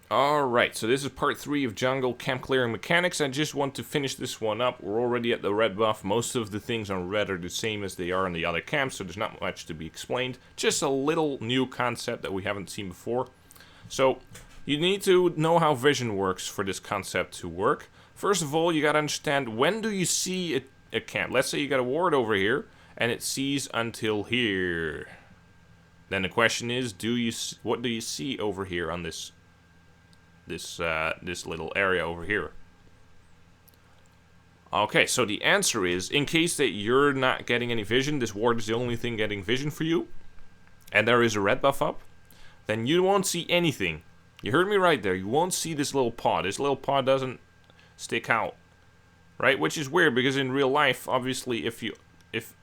Alright, so this is part 3 of Jungle Camp Clearing Mechanics. I just want to finish this one up. We're already at the red buff. Most of the things on red are the same as they are in the other camps, so there's not much to be explained. Just a little new concept that we haven't seen before. So, you need to know how vision works for this concept to work. First of all, you gotta understand, when do you see a camp? Let's say you got a ward over here, and it sees until here. Then the question is, what do you see over here on this little area over here? Okay, so the answer is, in case that you're not getting any vision, this ward is the only thing getting vision for you, and there is a red buff up, then you won't see anything. You heard me right there. You won't see this little paw. This little paw doesn't stick out, right? Which is weird, because in real life, obviously, if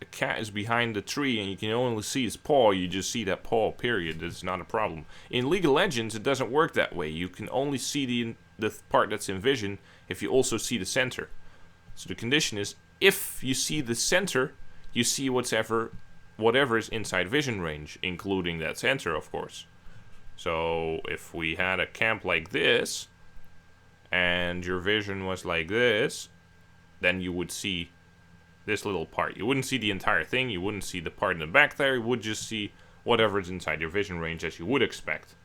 a cat is behind the tree and you can only see his paw, you just see that paw, period. It's not a problem. In League of Legends, it doesn't work that way. You can only see the part that's in vision if you also see the center. So the condition is, if you see the center, you see whatever is inside vision range, including that center, of course. So if we had a camp like this, and your vision was like this, then you would see this little part. You wouldn't see the entire thing, you wouldn't see the part in the back there, you would just see whatever is inside your vision range, as you would expect.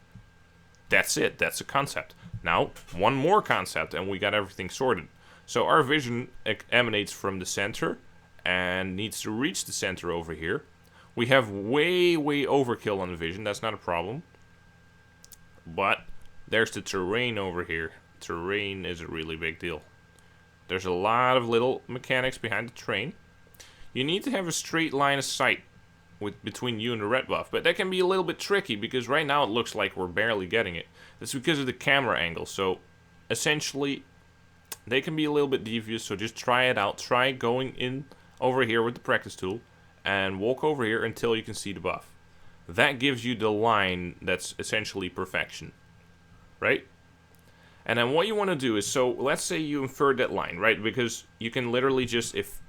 That's it, that's the concept. Now, one more concept and we got everything sorted. So our vision emanates from the center and needs to reach the center over here. We have way overkill on the vision, that's not a problem. But there's the terrain over here. Terrain is a really big deal. There's a lot of little mechanics behind the terrain. You need to have a straight line of sight between you and the red buff, but that can be a little bit tricky because right now it looks like we're barely getting it. That's because of the camera angle. So essentially, they can be a little bit devious, so just try it out. Try going in over here with the practice tool and walk over here until you can see the buff. That gives you the line that's essentially perfection, right? And then what you want to do is, so let's say you infer that line, right? Because you can literally just, if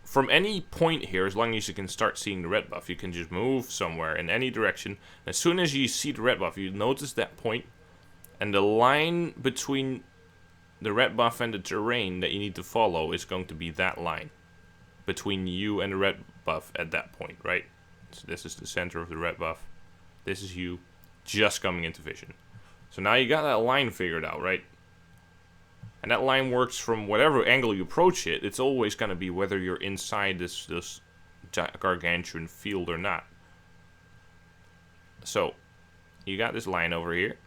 from any point here, as long as you can start seeing the red buff, you can just move somewhere in any direction. As soon as you see the red buff, you notice that point, and the line between the red buff and the terrain that you need to follow is going to be that line between you and the red buff at that point, right? So this is the center of the red buff. This is you just coming into vision. So now you got that line figured out, right? And that line works from whatever angle you approach it. It's always going to be whether you're inside this gargantuan field or not. So you got this line over here.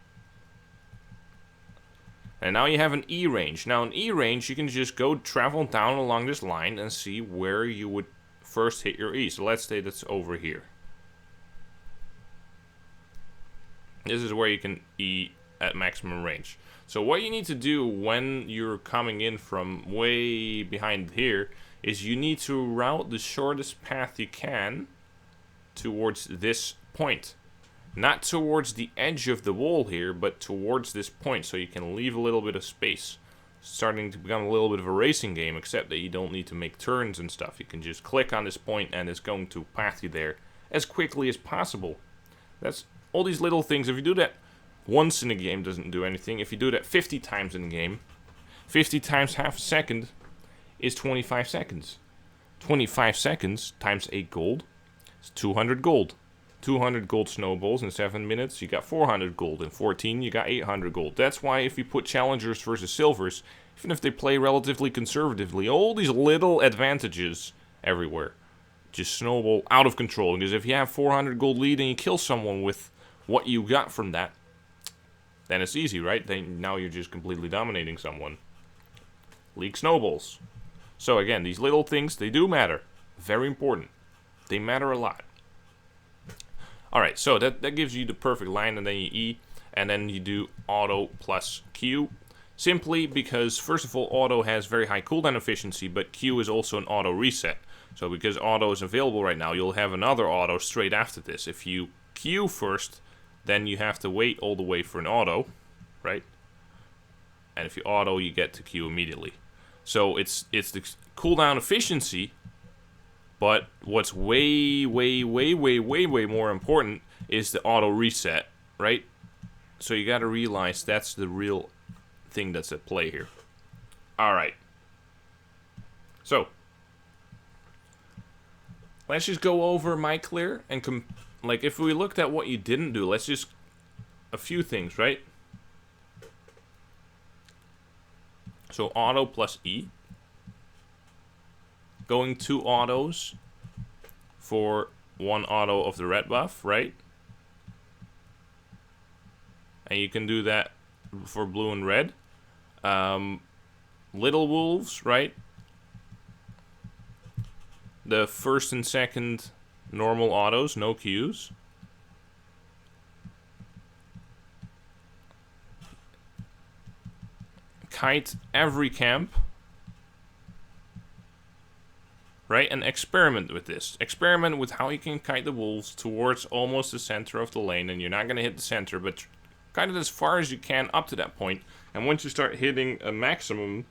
And now you have an E range. Now in E range, you can just go travel down along this line and see where you would first hit your E. So let's say that's over here. This is where you can E at maximum range. So what you need to do when you're coming in from way behind here is you need to route the shortest path you can towards this point. Not towards the edge of the wall here, but towards this point, so you can leave a little bit of space. Starting to become a little bit of a racing game, except that you don't need to make turns and stuff. You can just click on this point and it's going to path you there as quickly as possible. That's all these little things. If you do that once in a game, doesn't do anything. If you do that 50 times in a game, 50 times half a second is 25 seconds. 25 seconds times 8 gold is 200 gold. 200 gold snowballs in 7 minutes, you got 400 gold. In 14, you got 800 gold. That's why if you put challengers versus silvers, even if they play relatively conservatively, all these little advantages everywhere just snowball out of control. Because if you have 400 gold lead and you kill someone with what you got from that, then it's easy, right? Now you're just completely dominating someone. League snowballs. So again, these little things, they do matter. Very important. They matter a lot. Alright, so that gives you the perfect line, and then you E, and then you do auto plus Q. Simply because, first of all, auto has very high cooldown efficiency, but Q is also an auto reset. So because auto is available right now, you'll have another auto straight after this. If you Q first, then you have to wait all the way for an auto, right? And if you auto, you get to Q immediately. So it's the cooldown efficiency. But what's way more important is the auto reset, right? So you gotta realize that's the real thing that's at play here. Alright. So, let's just go over my clear and like if we looked at what you didn't do, let's just a few things, right? So auto plus E. Going 2 autos for 1 auto of the red buff, right? And you can do that for blue and red. Little wolves, right? The first and second normal autos, no Qs. Kite every camp. Right? And experiment with this. Experiment with how you can kite the wolves towards almost the center of the lane. And you're not going to hit the center, but kite it as far as you can up to that point. And once you start hitting a maximum,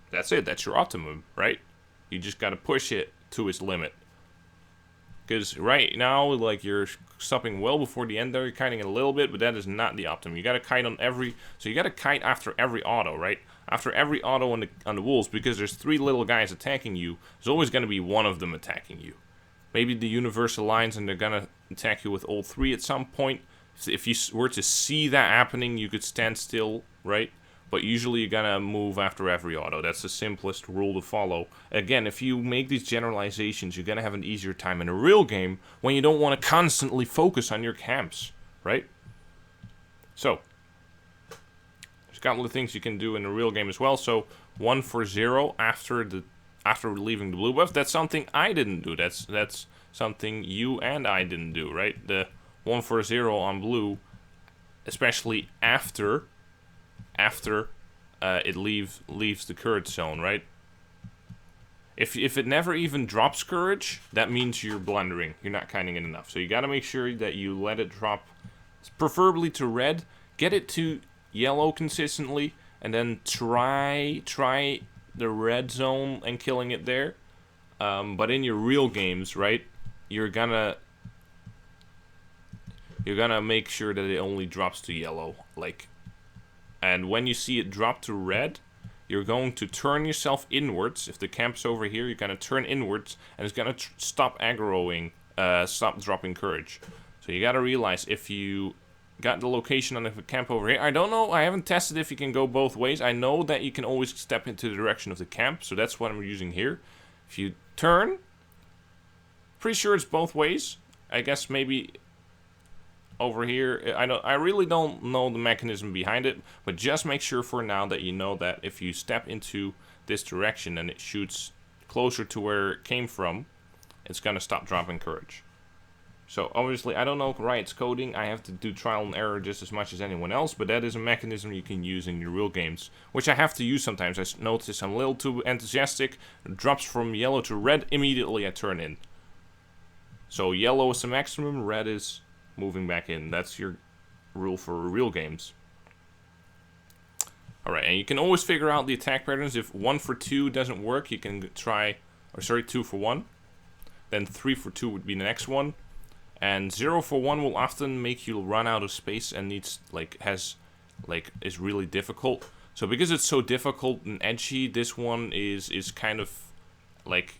that's it. That's your optimum, right? You just got to push it to its limit. Because right now, like, you're stopping well before the end there. You're kiting a little bit, but that is not the optimum. You got to kite on every... So you got to kite after every auto, right? After every auto on the wolves, because there's 3 little guys attacking you, there's always going to be one of them attacking you. Maybe the universe aligns and they're going to attack you with all 3 at some point. If you were to see that happening, you could stand still, right? But usually you're gonna move after every auto. That's the simplest rule to follow. Again, if you make these generalizations, you're gonna have an easier time in a real game when you don't want to constantly focus on your camps, right? So, there's a couple of things you can do in a real game as well. So, 1 for 0 after leaving the blue buff. That's something I didn't do. That's something you and I didn't do, right? The 1 for 0 on blue, especially after it leaves the courage zone, right? If it never even drops courage, that means you're blundering. You're not kiting it enough. So you got to make sure that you let it drop, preferably to red. Get it to yellow consistently, and then try the red zone and killing it there. But in your real games, right, you're gonna make sure that it only drops to yellow, like. And when you see it drop to red, you're going to turn yourself inwards. If the camp's over here, you're going to turn inwards, and it's going to stop aggroing, stop dropping courage. So you got to realize, if you got the location on the camp over here, I don't know, I haven't tested if you can go both ways. I know that you can always step into the direction of the camp, so that's what I'm using here. If you turn, pretty sure it's both ways. I guess maybe... over here, I really don't know the mechanism behind it, but just make sure for now that you know that if you step into this direction and it shoots closer to where it came from, it's gonna stop dropping courage. So obviously, I don't know Riot's coding. I have to do trial and error just as much as anyone else, but that is a mechanism you can use in your real games, which I have to use sometimes. I notice I'm a little too enthusiastic. It drops from yellow to red, immediately I turn in. So yellow is the maximum, red is moving back in. That's your rule for real games. Alright, and you can always figure out the attack patterns. If 1 for 2 doesn't work, you can try, 2 for 1. Then 3 for 2 would be the next one. And 0 for 1 will often make you run out of space and is really difficult. So because it's so difficult and edgy, this one is kind of like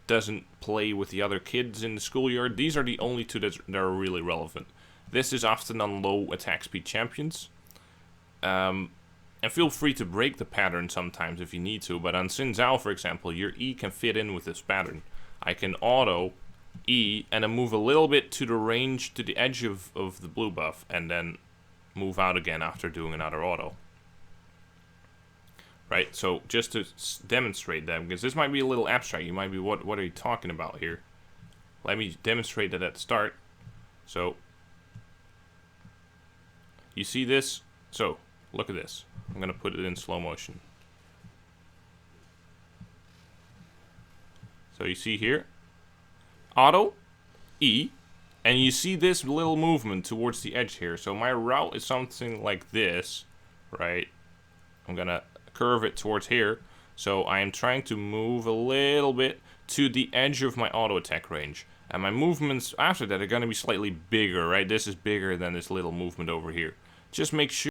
doesn't play with the other kids in the schoolyard. These are the only 2 that are really relevant. This is often on low attack speed champions. And feel free to break the pattern sometimes if you need to, but on Xin Zhao, for example, your E can fit in with this pattern. I can auto E and then move a little bit to the range, to the edge of the blue buff, and then move out again after doing another auto. Right, so just to demonstrate that, because this might be a little abstract, you might be, what are you talking about here? Let me demonstrate that at the start. So, you see this? So, look at this. I'm going to put it in slow motion. So you see here, auto, E, and you see this little movement towards the edge here. So my route is something like this, right? I'm going to curve it towards here. So I am trying to move a little bit to the edge of my auto attack range. And my movements after that are going to be slightly bigger, right? This is bigger than this little movement over here. Just make sure